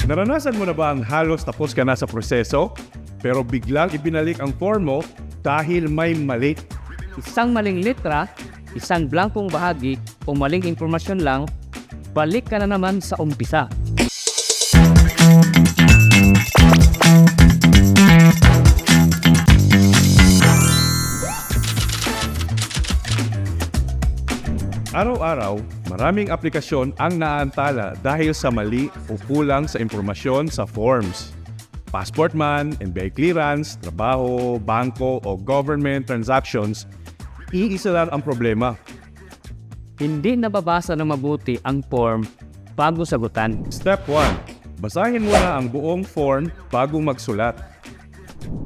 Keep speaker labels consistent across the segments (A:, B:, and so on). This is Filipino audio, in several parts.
A: Naranasan mo na ba ang halos tapos ka na sa proseso, pero biglang ibinalik ang form mo dahil may mali?
B: Isang maling letra, isang blankong bahagi o maling impormasyon lang, balik ka na naman sa umpisa.
A: Araw-araw, maraming aplikasyon ang naantala dahil sa mali o kulang sa impormasyon sa forms. Passport man, NBI clearance, trabaho, bangko o government transactions, iisa lang ang problema.
B: Hindi nababasa ng mabuti ang form bago sagutan.
A: Step 1. Basahin muna ang buong form bago magsulat.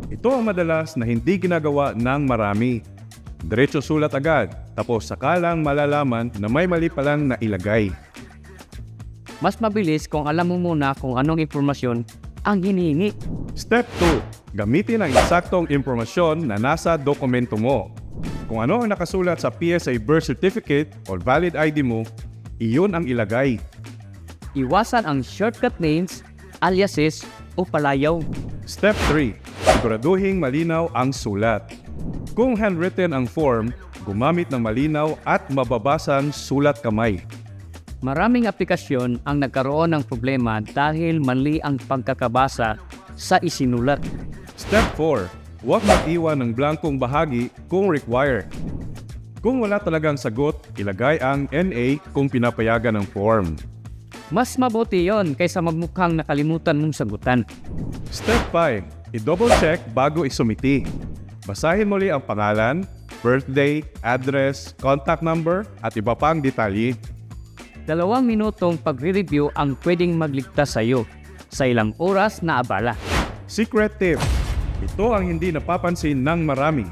A: Ito ang madalas na hindi ginagawa ng marami. Diretso sulat agad, tapos saka lang malalaman na may mali palang nailagay.
B: Mas mabilis kung alam mo muna kung anong impormasyon ang hinihingi.
A: Step 2. Gamitin ang eksaktong impormasyon na nasa dokumento mo. Kung ano ang nakasulat sa PSA birth certificate o valid ID mo, iyon ang ilagay.
B: Iwasan ang shortcut names, aliases o palayaw.
A: Step 3. Siguraduhing malinaw ang sulat. Kung handwritten ang form, gumamit ng malinaw at mababasang sulat kamay.
B: Maraming aplikasyon ang nagkaroon ng problema dahil mali ang pagkakabasa sa isinulat.
A: Step 4. Huwag mag-iwan ng blankong bahagi kung required. Kung wala talagang sagot, ilagay ang NA kung pinapayagan ng form.
B: Mas mabuti yon kaysa magmukhang nakalimutan mong sagutan.
A: Step 5. I-double check bago isumiti. Basahin muli ang pangalan, birthday, address, contact number at iba pang detalye.
B: 2 minutong pagre-review ang pwedeng magligtas sa iyo sa ilang oras na abala.
A: Secret tip. Ito ang hindi napapansin ng marami.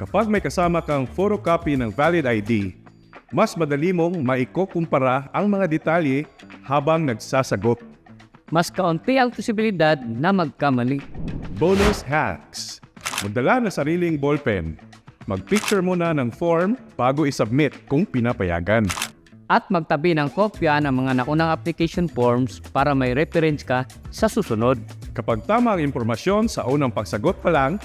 A: Kapag may kasama kang photocopy ng valid ID, mas madali mong maikukumpara ang mga detalye habang nagsasagot.
B: Mas kaunti ang posibilidad na magkamali.
A: Bonus hacks. Magdala na sariling ballpen. Mag-picture muna ng form bago isubmit kung pinapayagan.
B: At magtabi ng kopya ng mga naunang application forms para may reference ka sa susunod.
A: Kapag tama ang impormasyon sa unang pagsagot pa lang,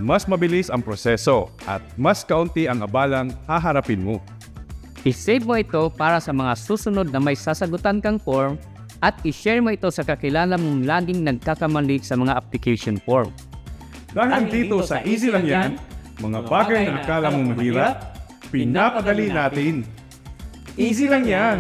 A: mas mabilis ang proseso at mas kaunti ang abalang haharapin mo.
B: I-save mo ito para sa mga susunod na may sasagutan kang form at i-share mo ito sa kakilala mong laging nagkakamali sa mga application form.
A: Dahil dito sa Easy Lang Yan, mga bagay na akala mong mahirap, pinapadali natin. Easy lang yan!